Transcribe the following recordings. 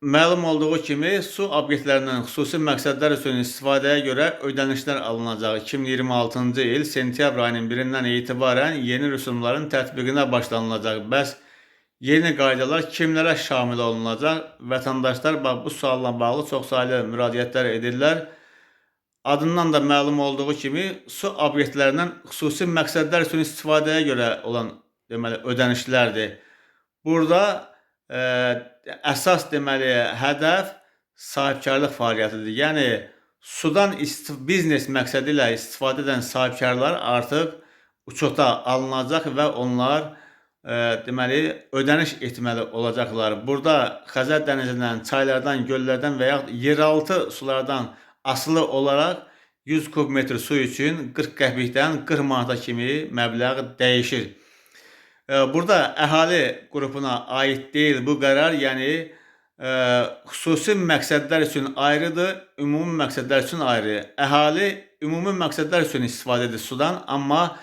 Məlum olduğu kimi, su obyektlərindən xüsusi məqsədlər üçün istifadəyə görə ödənişlər alınacaq. 2026-cı il sentyabr ayının 1-dən etibarən yeni rüsumların tətbiqinə başlanılacaq. Bəs yeni qaydalar kimlərə şamil olunacaq? Vətəndaşlar bu sualla bağlı çoxsaylı müraciətlər edirlər. Adından da məlum olduğu kimi, su obyektlərindən xüsusi məqsədlər üçün istifadəyə görə olan ödənişlərdir. Burada əsas hədəf sahibkarlıq fəaliyyətidir. Yəni, sudan biznes məqsədi ilə istifadə edən sahibkarlar artıq uçota alınacaq və onlar ödəniş etməli olacaqlar. Burada Xəzər dənizindən, çaylardan, göllərdən və yaxud yeraltı sulardan asılı olaraq 100 kub metr su üçün 40 qəpikdən 40 manata kimi məbləğ dəyişir. Burada əhali qrupuna aid deyil bu qərar, yəni xüsusi məqsədlər üçün ayrıdır, ümumi məqsədlər üçün ayrı. Əhali ümumi məqsədlər üçün istifadə edir sudan, amma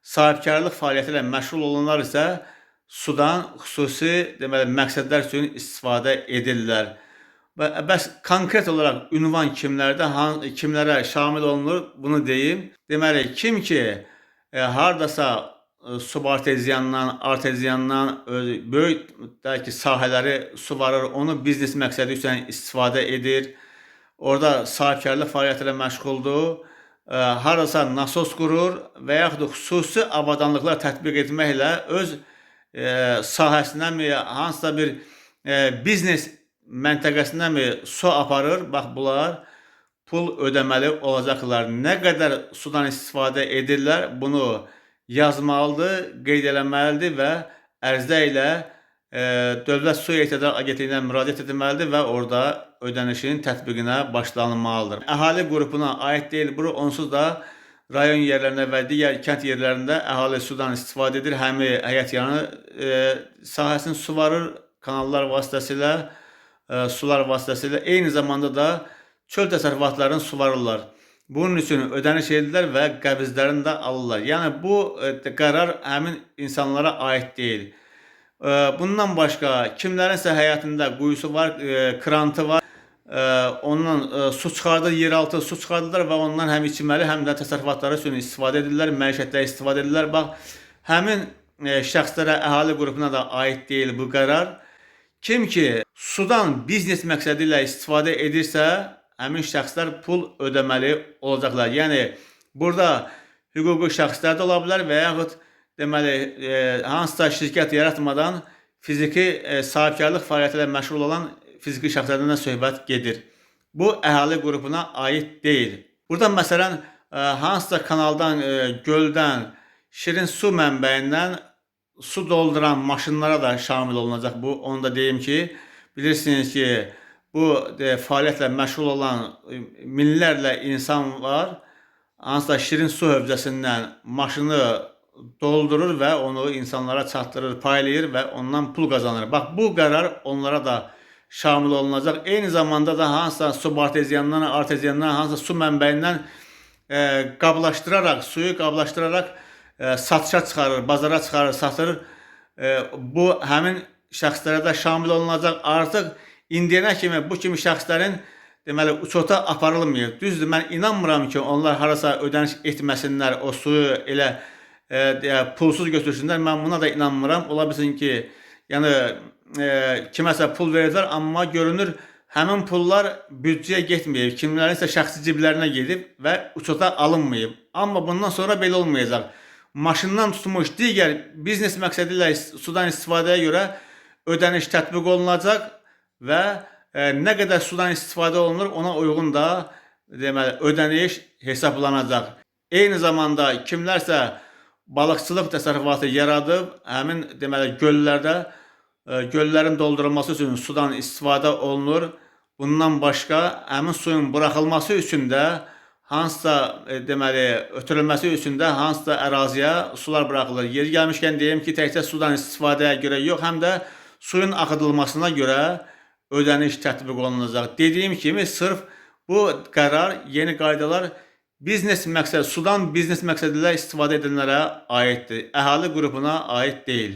sahibkarlıq fəaliyyəti ilə məşğul olanlar isə sudan xüsusi məqsədlər üçün istifadə edirlər. Bəs konkret olaraq ünvan kimlərə şamil olunur, bunu deyim. Deməli, kim ki, haradasa subarteziyandan, arteziyandan böyük sahələri suvarır, onu biznes məqsədi üçün istifadə edir. Orada sahibkarlıq fəaliyyəti ilə məşğuldur. Haradasa nasos qurur və yaxud da xüsusi avadanlıqlar tətbiq etməklə öz sahəsindən hansısa bir biznes məntəqəsindən su aparır. Bax, bunlar pul ödəməli olacaqlar. Nə qədər sudan istifadə edirlər, bunu yazmalıdır, qeyd eləməlidir və ərizə ilə Dövlət Su Ehtiyatları Agentliyinə müraciət etməlidir və orada ödənişin tətbiqinə başlanılmalıdır. Əhali qrupuna aid deyil, bu onsuz da rayon yerlərində və digər kənd yerlərində əhali sudan istifadə edir. Həmi həyətyanı sahəsini suvarır, kanallar vasitəsilə, sular vasitəsilə, eyni zamanda da çöl təsərrüfatlarını suvarırlar. Bunun üçün ödəniş edirlər və qəbizlərini də alırlar. Yəni, bu qərar həmin insanlara aid deyil. Bundan başqa, kimlərinsə həyatında quyusu var, krantı var, ondan su çıxardır, yeraltı su çıxardırlar və ondan həm içməli, həm də təsərrüfatları üçün istifadə edirlər, məişətdə istifadə edirlər. Bax, həmin şəxslərə, əhali qrupuna da aid deyil bu qərar. Kim ki, sudan biznes məqsədi ilə istifadə edirsə, həmin şəxslər pul ödəməli olacaqlar. Yəni, burada hüquqi şəxslər də ola bilər və yaxud hansısa şirkət yaratmadan fiziki sahibkarlıq fəaliyyəti ilə məşğul olan fiziki şəxslərdən söhbət gedir. Bu, əhali qrupuna aid deyil. Burada, məsələn, hansısa kanaldan, göldən, şirin su mənbəyindən su dolduran maşınlara da şamil olunacaq bu. Onu da deyim ki, bilirsiniz ki, bu fəaliyyətlə məşğul olan minlərlə insan var. Hansısa şirin su hövzəsindən maşını doldurur və onu insanlara çatdırır, paylayır və ondan pul qazanır. Bax, bu qərar onlara da şamil olunacaq. Eyni zamanda da hansısa subarteziyandan, arteziyandan, hansısa su mənbəyindən suyu qablaşdıraraq satışa çıxarır, bazara çıxarır, satır. Bu, həmin şəxslərə də şamil olunacaq. Artıq indiyənə kimi bu kimi şəxslərin uçota aparılmıyor. Düzdür, mən inanmıram ki, onlar harasa ödəniş etməsinlər, o suyu elə pulsuz götürsünlər. Mən buna da inanmıram. Ola bilsin ki, kiməsə pul verirlər, amma görünür, həmin pullar büdcəyə getməyib, kimlərinsə şəxsi ciblərinə gedib və uçota alınmayıb. Amma bundan sonra belə olmayacaq. Maşından tutmuş digər biznes məqsədi ilə sudan istifadəyə görə ödəniş tətbiq olunacaq və nə qədər sudan istifadə olunur, ona uyğun da ödəniş hesablanacaq. Eyni zamanda kimlərsə balıqçılıq təsərrüfatı yaradıb, həmin göllərdə göllərin doldurulması üçün sudan istifadə olunur. Bundan başqa, həmin suyun buraxılması üçün də hansısa ötürülməsi üçün də hansısa əraziyə sular buraxılır. Yeri gəlmişkən deyim ki, təkcə sudan istifadəyə görə yox, həm də suyun axıdılmasına görə ödəniş tətbiq olunacaq. Dediyim kimi, sırf bu qərar, yeni qaydalar sudan biznes məqsədi ilə istifadə edənlərə aiddir. Əhali qrupuna aid deyil.